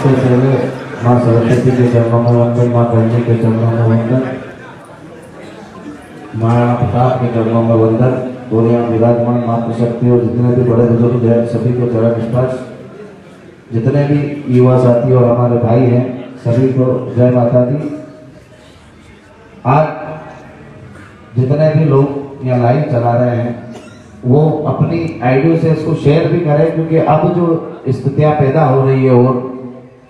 सबसे पहले माँ सरस्वती के चरणों में वंदन, माँ गौरी के चरणों में वंदन, माँ प्रताप के चरणों में वंदन और यहाँ विराजमान मातृशक्ति और जितने भी बड़े बुजुर्ग हैं सभी को चरण स्पर्श। जितने भी युवा साथी और हमारे भाई हैं सभी को जय माता दी। आज जितने भी लोग यहाँ लाइव चला रहे हैं वो अपनी आइडियो से इसको शेयर भी करें, क्योंकि अब जो स्थितियां पैदा हो रही है और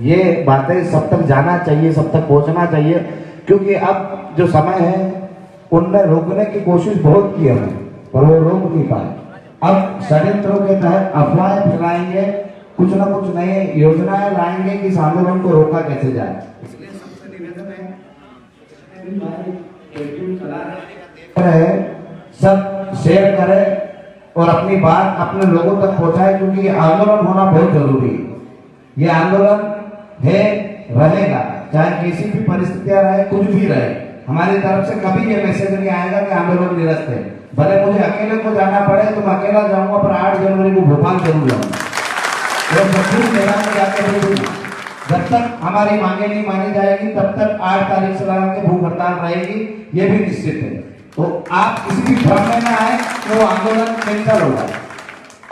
ये बातें सब तक जाना चाहिए, सब तक पहुंचना चाहिए, क्योंकि अब जो समय है उनने रोकने की कोशिश बहुत की है पर वो रोक नहीं पाए। अब षड्यंत्रों के तहत अफवाहें फैलाएंगे, कुछ ना कुछ नए योजनाएं लाएंगे कि इस आंदोलन को रोका कैसे जाए। इसलिए सबसे निवेदन है सब शेयर करें और अपनी बात अपने लोगों तक पहुंचाए, क्योंकि ये आंदोलन होना बहुत जरूरी है। ये आंदोलन है, रहेगा, चाहे किसी भी परिस्थितियां रहे, कुछ भी रहे। हमारी तरफ से कभी ये मैसेज नहीं आएगा कि आंदोलन निरस्त है। भले मुझे अकेले को जाना पड़े तो मैं अकेला जाऊंगा, पर 8 जनवरी को भोपाल जरूर जाऊंगा। जब तक हमारी मांगे नहीं मानी जाएगी तब तक 8 तारीख से लगा के भूख हड़ताल रहेगी, ये भी निश्चित है। तो आप किसी भी भ्रम में ना आए तो आंदोलन कैंसिल होगा।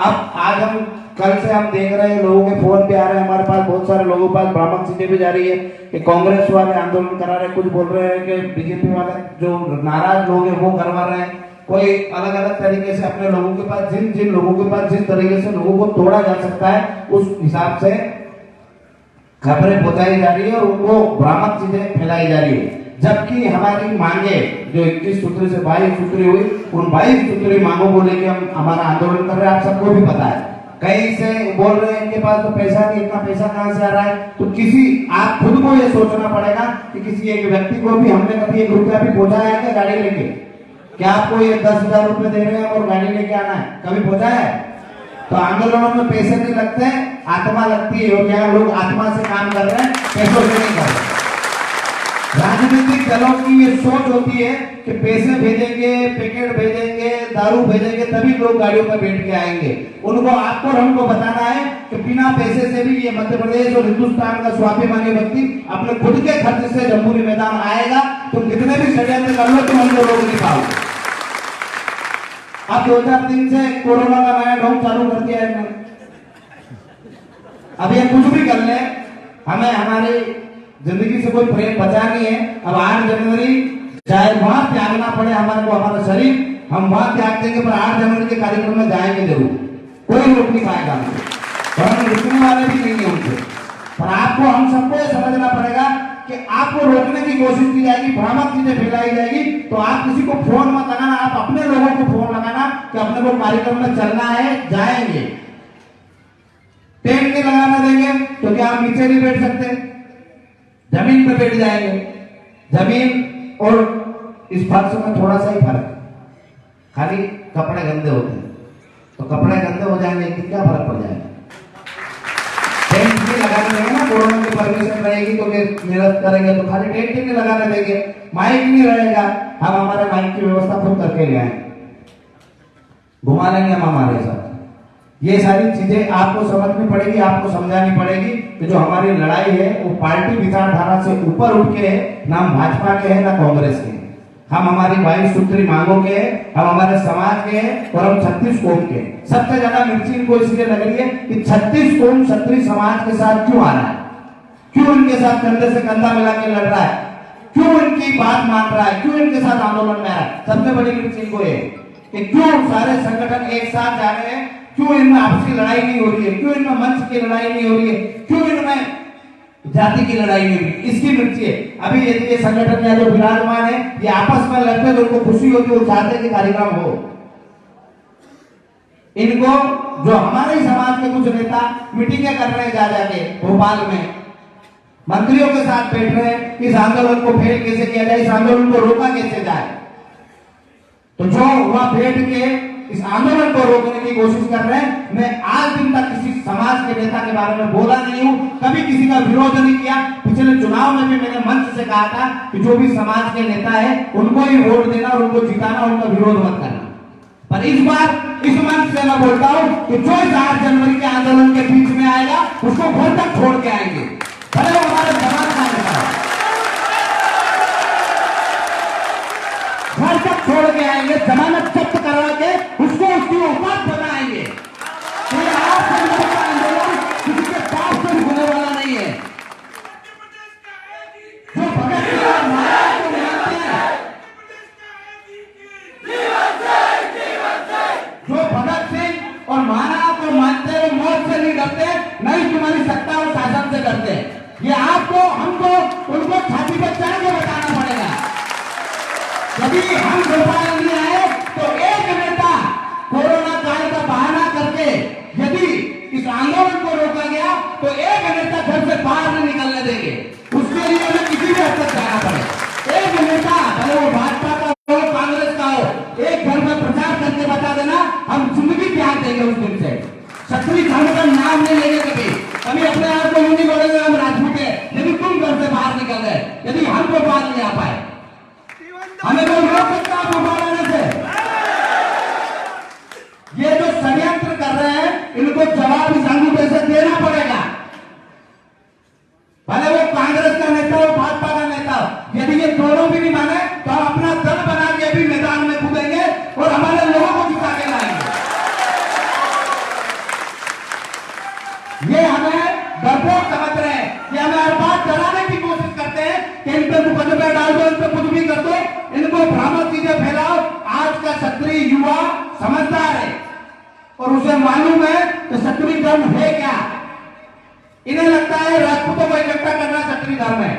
अब आज हम कल से हम देख रहे हैं लोगों के फोन पे आ रहे हैं, हमारे पास बहुत सारे लोगों के पास भ्रामक चीजें भी जा रही है कि कांग्रेस वाले आंदोलन करा रहे हैं, कुछ बोल रहे हैं कि बीजेपी वाले जो नाराज लोग हैं वो करवा रहे हैं, कोई अलग अलग तरीके से अपने लोगों के पास जिन लोगों के पास जिस तरीके से लोगों को तोड़ा जा सकता है उस हिसाब से खबरें पहुंचाई जा रही है और उनको भ्रामक चीजें फैलाई जा रही है। जबकि हमारी मांगे जो 21 सूत्री से 22 सूत्री हुई, उन 22 सूत्री मांगों को लेकर हम हमारा आंदोलन कर रहे हैं। आप सबको भी पता है, कहीं से बोल रहे हैं इनके पास तो पैसा नहीं, इतना पैसा कहां से आ रहा है। तो किसी आप खुद को ये सोचना पड़ेगा कि किसी एक व्यक्ति को भी हमने कभी 1 रुपया भी पहुंचाया है क्या गाड़ी लेके? क्या आपको ये 10,000 रुपए दे रहे हैं और गाड़ी लेके आना है, कभी पहुंचाया है? तो आंदोलनों में पैसे नहीं लगते, आत्मा लगती है, और यहाँ लोग आत्मा से काम कर रहे हैं, पैसों से नहीं कर रहे। राजनीतिक दलों की ये सोच होती है कि पैसे भेजेंगे, पैकेट भेजेंगे, दारू भेजेंगे तभी लोग गाड़ियों पर बैठ के आएंगे। उनको आपको और हमको बताना है कि बिना पैसे से भी ये मध्य प्रदेश और हिंदुस्तान का स्वाभिमानी व्यक्ति अपने खुद के खर्च से जम्मूरी मैदान आएगा। तुम कितने भी षड्यंत्र कर लो तुम हमको रोक नहीं पाओगे। अब 2003 से कोरोना का नया ढंग चालू कर दिया है। अब ये कुछ भी कर ले, हमें हमारी जिंदगी से कोई प्रेम बचा नहीं है। अब 8 जनवरी चाहे वहां त्यागना पड़े हमारे को हमारा शरीर, हम वहां त्याग देंगे, पर 8 जनवरी के कार्यक्रम में जाएंगे जरूर, कोई रोक नहीं पाएगा हमको, और हम रुकने वाले भी नहीं है उनसे। पर आपको हम सबको ये समझना पड़ेगा कि आपको रोकने की कोशिश की जाएगी, भ्रामक चीजें फैलाई जाएगी, तो आप किसी को फोन मत लगाना, आप अपने लोगों को फोन लगाना कि अपने को कार्यक्रम में चलना है, जाएंगे। टेंट नहीं लगाना देंगे तो क्या आप नीचे नहीं बैठ सकते, जमीन पे बैठ जाएंगे। जमीन और इस फर्श में थोड़ा सा ही फर्क, खाली कपड़े गंदे होते हैं, तो कपड़े गंदे हो जाएंगे कि क्या फर्क पड़ जाएगा। टेंट भी लगाने देंगे ना, कोरोना की परमिशन रहेगी तो निरस्त करेंगे, तो खाली टेंट ही नहीं लगाने देंगे। माइक नहीं रहेगा, हम हमारे माइक की व्यवस्था खुद करके ले आए, घुमा लेंगे हम हमारे साथ। ये सारी चीजें आपको समझनी पड़ेगी, आपको समझानी पड़ेगी कि जो हमारी लड़ाई है वो पार्टी विचारधारा से ऊपर उठ के है, ना भाजपा के है ना कांग्रेस के। हम हमारी 22 सूत्री मांगों के हैं, हम हमारे समाज के हैं और हम 36 कौम के। सबसे ज्यादा मिर्ची इनको इसलिए लग रही है कि 36 कौम क्षत्रिय समाज के साथ क्यों आ रहा है, क्यों इनके साथ कंधे से कंधा मिला के लड़ रहा है, क्यों इनकी बात मान रहा है, क्यों इनके साथ आंदोलन में आ रहा है। सबसे बड़ी मिर्ची इनको है कि क्यों सारे संगठन एक साथ जा रहे हैं, क्यों इनमें आपसी लड़ाई नहीं हो रही है, क्यों इनमें मंच की लड़ाई नहीं हो रही है, क्यों इनमें जाति की लड़ाई नहीं हो रही, इसकी मिर्ची है। अभी ये संगठन या जो विराजमान है ये आपस में लड़ते तो उनको खुशी होती है, वो चाहते कि कार्यक्रम हो। इनको जो हमारे समाज के कुछ नेता मीटिंगें कर रहे हैं जा जाके भोपाल में, मंत्रियों के साथ बैठ रहे हैं, इस आंदोलन को फेल कैसे किया जाए, इस आंदोलन को रोका कैसे जाए। तो जो वहां बैठ के इस आंदोलन को रोकने की कोशिश कर रहे हैं, मैं आज दिन तक किसी समाज के नेता के बारे में बोला नहीं हूं, कभी किसी का विरोध नहीं किया। पिछले चुनाव में भी मैंने मंच से कहा था कि जो भी समाज के नेता है उनको ही वोट देना, उनको जिताना, उनका विरोध मत करना। पर इस बार इस मंच से मैं बोलता हूं कि जो 8 जनवरी के आंदोलन के बीच में आएगा उसको घर तक छोड़ के आएंगे। छाती पर चढ़ के बताना पड़ेगा। यदि हम भोपाल नहीं आए तो एक नेता कोरोना काल का बहाना करके यदि इस आंदोलन को रोका गया तो एक नेता घर से बाहर नहीं निकलने देंगे। उसके लिए हमें किसी भी हद तक जाना पड़े। एक नेता भले वो भाजपा का हो कांग्रेस का हो, एक घर में प्रचार करके बता देना हम जिंदगी त्याग देंगे उस दिन से। क्षत्रिय धर्म का नाम नहीं लेंगे कभी अपने आप को नहीं बोलेंगे हम राजपूत है। यदि तुम घर से बाहर निकल गए, यदि हम भोपाल नहीं आ पाए, हमें कोई रोक सकता है भोपाल आने से? ये जो षड्यंत्र कर रहे हैं इनको जवाब इस अंगूठे से देना पड़ेगा। भले वो कांग्रेस का नेता हो भाजपा का नेता हो, यदि ये दोनों भी नहीं माने तो हम अपना दल बना के भी मैदान में कूदेंगे और हमारे लोगों को जिता के लाएंगे। ये हमें डरपोक समझ रहे हैं कि हमें हर बात डराने की कोशिश करते हैं कि इन पर मुकदमे डाल दो, इन पर कुछ भी कर दो, इनको भ्रामक चीजें फैलाओ। आज का क्षत्रिय युवा समझदार है और उसे मालूम है कि क्षत्रिय धर्म है क्या। इन्हें लगता है राजपूतों को इकट्ठा करना क्षत्रिय धर्म है।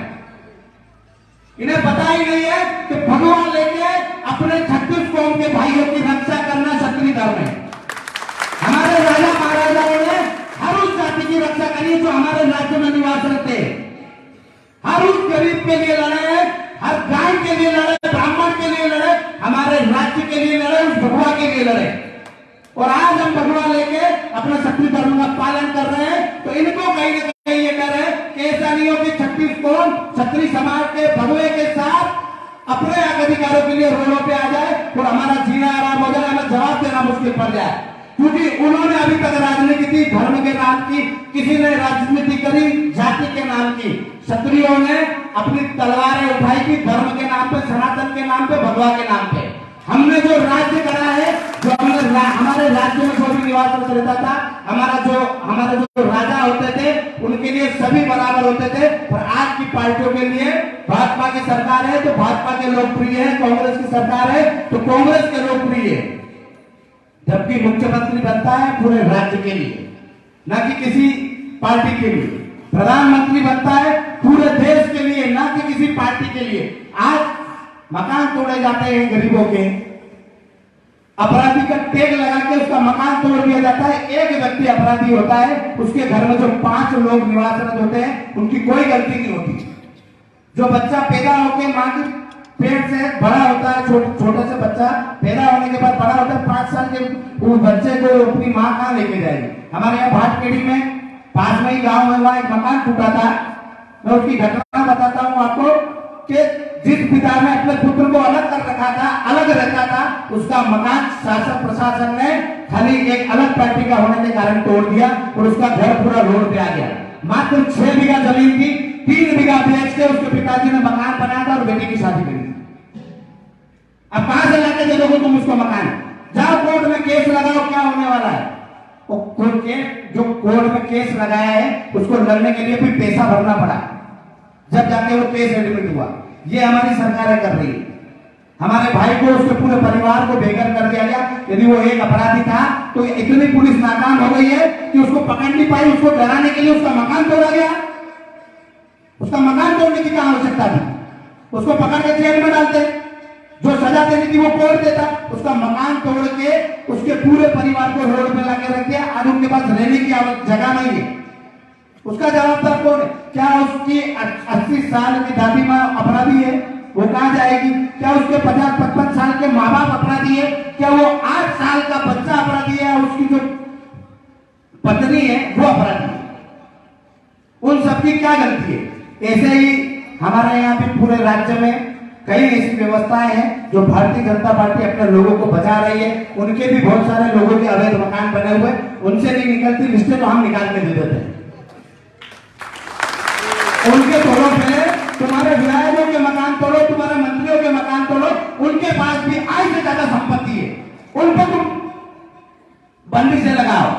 इन्हें पता ही नहीं है कि भगवान लेके अपने 36 कौम के भाइयों की रक्षा करना क्षत्रिय धर्म है। हमारे राजा महाराजाओं ने हर उस जाति की रक्षा करी जो हमारे राज्य में निवास करते, हर उस गरीब के लिए लड़े, हर गाय के लिए लड़े, ब्राह्मण के लिए लड़े, हमारे राज्य के लिए लड़े, उस भगवान के लिए लड़े। और आज हम भगवान लेके अपने क्षत्रिय धर्म का पालन कर रहे हैं तो इनको कहीं ना कहीं ये डर है कि ऐसा नहीं हो कि 36 कौम क्षत्रिय समाज के भगवे के साथ अपने अधिकारों के लिए रोडों पे आ जाए और हमारा जीना आराम हो जाए, हमें जवाब देना मुश्किल पड़ जाए। क्योंकि उन्होंने अभी तक राजनीति की धर्म के नाम की, किसी ने राजनीति करी जाति के नाम की। क्षत्रियों ने अपनी तलवारें उठाई थी धर्म के नाम पे, सनातन के नाम पे, भगवा के नाम पे। हमने जो राज्य करा है, जो हमारे राज्य में जो भी निवास रहता था, हमारे जो राजा होते थे उनके लिए सभी बराबर होते थे। और आज की पार्टियों के लिए भाजपा की सरकार है तो भाजपा के लोकप्रिय है, कांग्रेस की सरकार है तो कांग्रेस के लोकप्रिय है। जबकि मुख्यमंत्री बनता है पूरे राज्य के लिए, न कि किसी पार्टी के लिए। प्रधानमंत्री बनता है पूरे देश के लिए, न कि किसी पार्टी के लिए। आज मकान तोड़े जाते हैं गरीबों के, अपराधी का टैग लगा के उसका मकान तोड़ दिया जाता है। एक व्यक्ति अपराधी होता है, उसके घर में जो 5 लोग निवासरत होते हैं उनकी कोई गलती नहीं होती। जो बच्चा पैदा होकर मां की पेट से बड़ा होता है, छोटे से बच्चा पैदा होने के बाद बड़ा होता है, 5 साल के उस बच्चे को अपनी माँ कहाँ लेके जाएगी। हमारे यहाँ भाटखेड़ी में पास में ही गाँव में वहां एक मकान टूटा था। मैं उसकी घटना बताता हूँ आपको कि जिस पिता ने अपने पुत्र को अलग कर रखा था, अलग रहता था, उसका मकान शासन प्रशासन ने खाली एक अलग पार्टी का होने के कारण तोड़ दिया और उसका घर पूरा रोड पे आ गया। मात्र 6 बीघा जमीन थी, 3 बीघा बेच के उसके पिताजी ने मकान बनाया था और बेटी की शादी करी। अब कहां से लाके दे दोगे तुम उसको मकान? जाओ कोर्ट में केस लगाओ, क्या होने वाला है? वो कोर्ट के जो कोर्ट में केस लगाया है उसको लड़ने के लिए फिर पैसा भरना पड़ा, जब जाके वो केस एडमिट हुआ। ये हमारी सरकारें कर रही है। हमारे भाई को, उसके पूरे परिवार को बेघर कर दिया गया। यदि वो एक अपराधी था तो इतनी पुलिस नाकाम हो गई है कि उसको पकड़ नहीं पाई। उसको डराने के लिए उसका मकान तोड़ा गया। उसका मकान तोड़ने की क्या आवश्यकता थी? उसको पकड़ के जेल में डालते, जो सजा देनी थी वो कोर्ट देता। उसका मकान तोड़ के उसके पूरे परिवार को रोड पे लाके रख दिया। आज उनके पास रहने की जगह नहीं है। उसका जवाबदार कौन है? क्या उसकी 80 साल की दादी माँ अपराधी है? वो कहां जाएगी? क्या उसके 50-55 साल के माँ बाप अपराधी है? क्या वो 8 साल का बच्चा अपराधी है? उसकी जो पत्नी है वो अपराधी है? उन सबकी क्या गलती है? ऐसे ही हमारे यहाँ पे पूरे राज्य में कई ऐसी व्यवस्थाएं हैं जो भारतीय जनता पार्टी अपने लोगों को बचा रही है। उनके भी बहुत सारे लोगों के अवैध मकान बने हुए, उनसे नहीं निकलती लिस्टें तो हम निकाल के दे देते हैं। उनके तोड़ो पहले, तुम्हारे विधायकों के मकान तोड़ो, तुम्हारे मंत्रियों के मकान तोड़ो, उनके पास भी आय से ज्यादा संपत्ति है, उन पर तुम बंदी से लगाओ।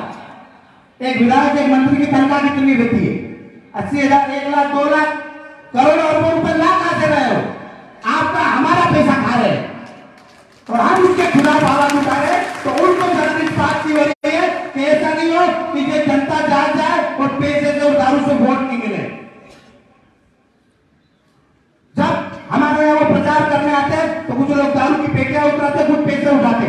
एक विधायक एक मंत्री की तनख्वाह कितनी रहती है? 80,000, 1 लाख, 2 लाख, करोड़ों रुपए ला कहां से रहे हो? आपका हमारा पैसा खा रहे और हम उसके खिलाफ आवाज उठा रहे तो उनको जरा इस बात की हो रही है कि ऐसा नहीं हो कि ये जनता जाग जाए और पैसे से और दारू से वोट नहीं मिले। वो प्रचार करने आते हैं तो कुछ लोग दारू की पेटियां उतराते, कुछ पैसे उठाते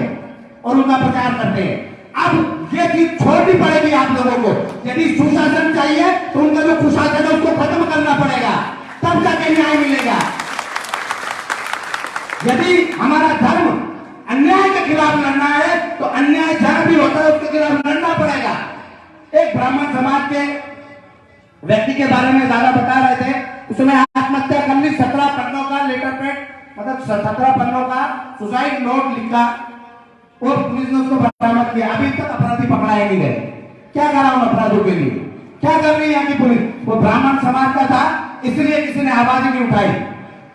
और उनका प्रचार करते हैं। अब ये चीज छोड़नी पड़ेगी आप लोगों को। यदि सुशासन चाहिए तो उनका जो कुशासन है उसको खत्म करना पड़ेगा, तब जाके न्याय मिलेगा। यदि हमारा धर्म अन्याय के खिलाफ लड़ना है तो अन्याय जहां भी होता है उसके खिलाफ लड़ना पड़ेगा। एक ब्राह्मण समाज के व्यक्ति के बारे में ज्यादा बता रहे थे, उसने आत्महत्या कर ली। 17 पन्नों का लेटर पैड, मतलब 17 पन्नों का सुसाइड नोट लिखा और पुलिस ने उसको बरामद किया। अभी तक अपराधी पकड़ाए नहीं गए। क्या करा उन अपराधियों के लिए? क्या कर रही है यहाँ की पुलिस? वो ब्राह्मण समाज का था इसलिए किसी ने आवाज ही नहीं उठाई।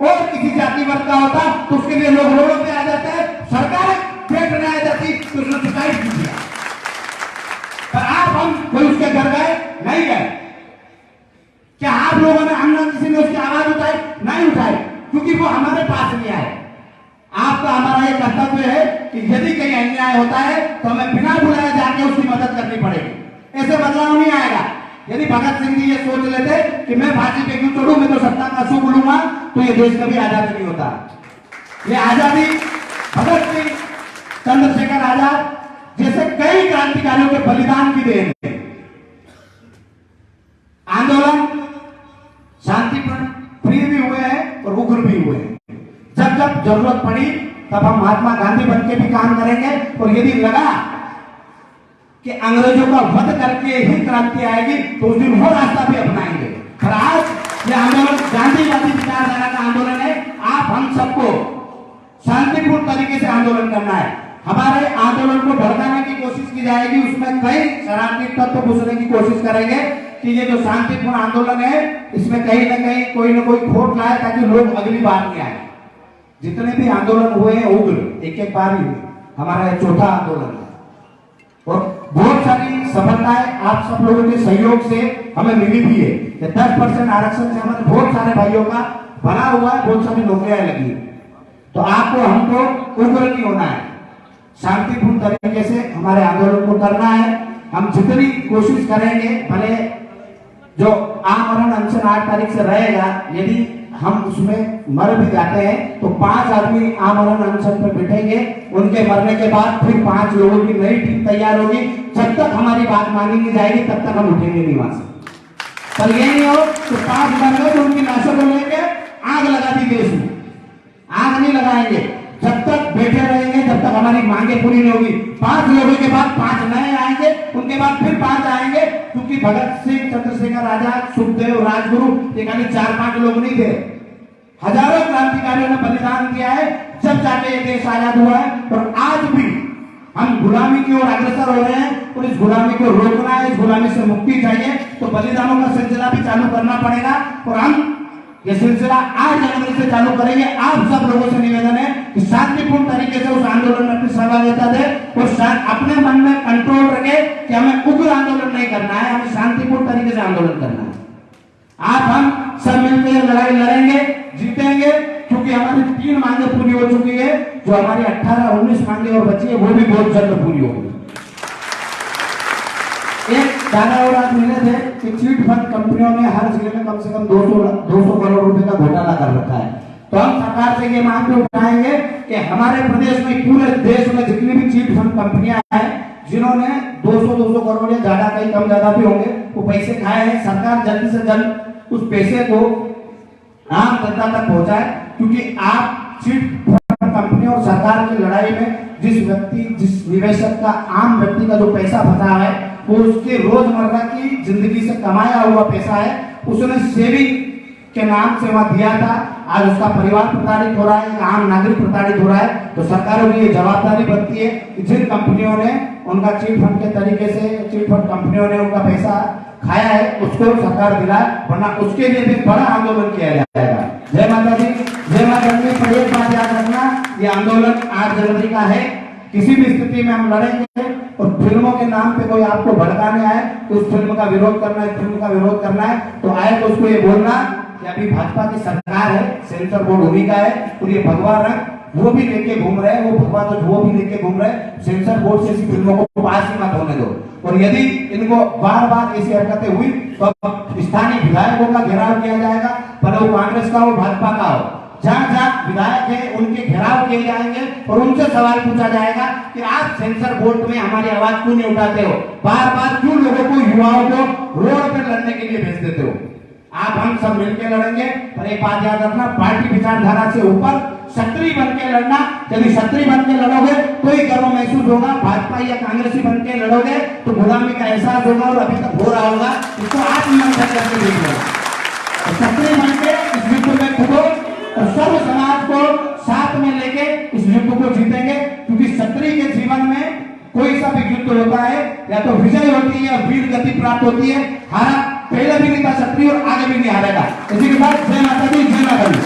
और किसी जाति वर्ग का होता तो उसके लिए लोग रोडों पे आ जाते हैं, सरकार पेट में आ जाती तो उसने सुसाइड किया। पर आप हम कोई उसके घर गए? नहीं गए। क्या आप लोगों ने, हमने किसी ने उसकी आवाज उठाई? नहीं उठाई, क्योंकि वो हमारे पास नहीं आए। आपका हमारा ये कर्तव्य है कि यदि कहीं अन्याय होता है तो हमें बिना बुलाए जाके उसकी मदद करनी पड़ेगी। ऐसे बदलाव नहीं आएगा। यदि भगत सिंह जी ये सोच लेते कि मैं फांसी पे क्यों चढ़ूं, मैं तो सत्ता का सुख लूंगा, तो ये देश कभी आजाद नहीं होता। ये आजादी भगत सिंह, चंद्रशेखर आजाद जैसे कई क्रांतिकारियों के बलिदान की देन है। आंदोलन शांतिपूर्ण प्रिय भी हुए हैं और उग्र भी हुए हैं। जब जब जरूरत पड़ी तब हम महात्मा गांधी बन के भी काम करेंगे। और यदि लगा कि अंग्रेजों का वध करके ही क्रांति आएगी तो उस दिन वो रास्ता भी अपनाएंगे। पर आज ये आंदोलन गांधीवादी विचारधारा का आंदोलन है। आप हम सबको शांतिपूर्ण तरीके से आंदोलन करना है। हमारे आंदोलन को भड़काने की कोशिश की जाएगी, उसमें कई शरारती तत्व घुसने की कोशिश करेंगे कि ये जो शांतिपूर्ण आंदोलन है इसमें कहीं ना कहीं कोई ना कोई खोट लाए ताकि लोग अगली बार नहीं आए। जितने भी आंदोलन हुए हैं उग्र, एक एक बार ही हुए। हमारा ये चौथा आंदोलन है और बहुत सारी सफलताएं आप सब लोगों के सहयोग से हमें मिली भी है। 10% आरक्षण से हमारे बहुत सारे भाइयों का बना हुआ है, बहुत सारी नौकरियां लगी। तो आपको हमको उग्र नहीं होना है, शांतिपूर्ण तरीके से हमारे आंदोलन को करना है। हम जितनी कोशिश करेंगे, भले जो आमरण अनशन 8 तारीख से रहेगा, यदि हम उसमें मर भी जाते हैं तो 5 आदमी आमरण अनशन पर बैठेंगे। उनके मरने के बाद फिर 5 लोगों की नई टीम तैयार होगी। जब तक हमारी बात मानी नहीं जाएगी तब तक हम उठेंगे नहीं वहां से। पर ये नहीं हो तो 5 मर गए तो उनकी लाशों को लेके आग लगा दी देश में। आग नहीं लगाएंगे, जब तक बैठे रहेंगे जब तक हमारी मांगे पूरी नहीं होगी। 5 लोगों के बाद 5 नए आएंगे, उनके बाद फिर 5 आएंगे, क्योंकि भगत सिंह, चंद्रशेखर आजाद, सुखदेव, राजगुरु ये खाली 4-5 लोग नहीं थे। हजारों क्रांतिकारियों ने बलिदान दिया है, जब जाके ये देश आजाद हुआ है। और आज भी हम गुलामी की ओर अग्रसर हो रहे हैं और इस गुलामी को रोकना है, इस गुलामी से मुक्ति चाहिए तो बलिदानों का सिलसिला भी चालू करना पड़ेगा। और हम ये सिलसिला 8 जनवरी से चालू करेंगे। आप सब लोगों से निवेदन है कि शांतिपूर्ण तरीके से उस आंदोलन में अपनी सहभागिता दें और अपने मन में कंट्रोल रखे कि हमें उग्र आंदोलन नहीं करना है, हमें शांतिपूर्ण तरीके से आंदोलन करना है। आप हम सब मिलकर लड़ाई लड़ेंगे, जीतेंगे, क्योंकि हमारी 3 मांगे पूरी हो चुकी है। जो हमारी 18-19 मांगे और बची है वो भी बहुत जल्द पूरी होगी। एक दादा और आज मिले थे कि चीट फंड कंपनियों ने हर जिले में कम से कम 200 करोड़ रुपए का घोटाला कर रखा है। तो हम सरकार से ये मांग उठाएंगे कि हमारे प्रदेश में, पूरे देश में जितनी भी चीट फंड कंपनियां हैं जिन्होंने 200 करोड़ या ज्यादा, कहीं कम ज्यादा भी होंगे, वो पैसे खाए हैं, सरकार जल्द से जल्द उस पैसे को आम जनता तक पहुंचाए। क्योंकि आप चीट फंड कंपनी और सरकार की लड़ाई में जिस निवेशक का, आम व्यक्ति का जो पैसा फंसा है वो उसके रोजमर्रा की जिंदगी से कमाया हुआ पैसा है, उसने सेविंग के नाम से वहां दिया था। आज उसका परिवार प्रताड़ित हो रहा है, आम नागरिक प्रताड़ित हो रहा है। तो सरकारों की ये जवाबदारी बनती है कि जिन कंपनियों ने उनका चीट फंड के तरीके से, चीट फंड कंपनियों ने उनका पैसा खाया है उसको सरकार दिलाए, वरना उसके लिए भी बड़ा आंदोलन किया जाएगा। जय माता दी, जय माता दी। पर एक बात याद रखना, ये आंदोलन 8 जनवरी का है। किसी भी स्थिति में हम लड़ेंगे और फिल्मों के नाम पे कोई आपको भड़काने आए तो उस फिल्म का विरोध करना है, फिल्म का विरोध करना है तो आए तो उसको ये बोलना कि अभी भाजपा की सरकार है, सेंसर बोर्ड उन्हीं का है और ये भगवा रंग वो भी लेके घूम रहे हैं, वो भगवा तो वो भी लेके घूम रहे हैं। सेंसर बोर्ड से ऐसी फिल्मों को पास ही मत होने दो। और यदि इनको बार-बार ऐसी हरकतें हुई तो स्थानीय विधायकों का घेराव किया जाएगा, भले वो कांग्रेस का हो, भाजपा का हो। जहां जहां विधायक है उनके घेराव किए जाएंगे और उनसे सवाल पूछा जाएगा कि आप सेंसर बोर्ड में हमारी आवाज क्यों नहीं उठाते हो, बार बार क्यों लोगों को, युवाओं को रोड पर लड़ने के लिए भेज देते हो। आप हम सब मिलकर लड़ेंगे, पर एक बात याद रखना, पार्टी विचारधारा से ऊपर क्षत्रिय बन के लड़ना। यदि क्षत्रिय बन के लड़ोगे तो ही गर्व महसूस होगा, भाजपा या कांग्रेसी बन के लड़ोगे तो गुलामी का एहसास होगा और अभी तक हो रहा होगा, इसको आत्ममंथन करके देख लो। क्षत्रिय बन के इस युद्ध में खुदो और सर्व समाज को साथ में लेके इस युद्ध को जीतेंगे, क्योंकि क्षत्रिय के जीवन में कोई सा भी युद्ध होता है या तो विजय होती है, वीर गति प्राप्त होती है। हारा पहले भी नहीं था क्षत्रिय और आगे भी नहीं हारेगा। इसी के साथ जय माता दी, जय माता दी।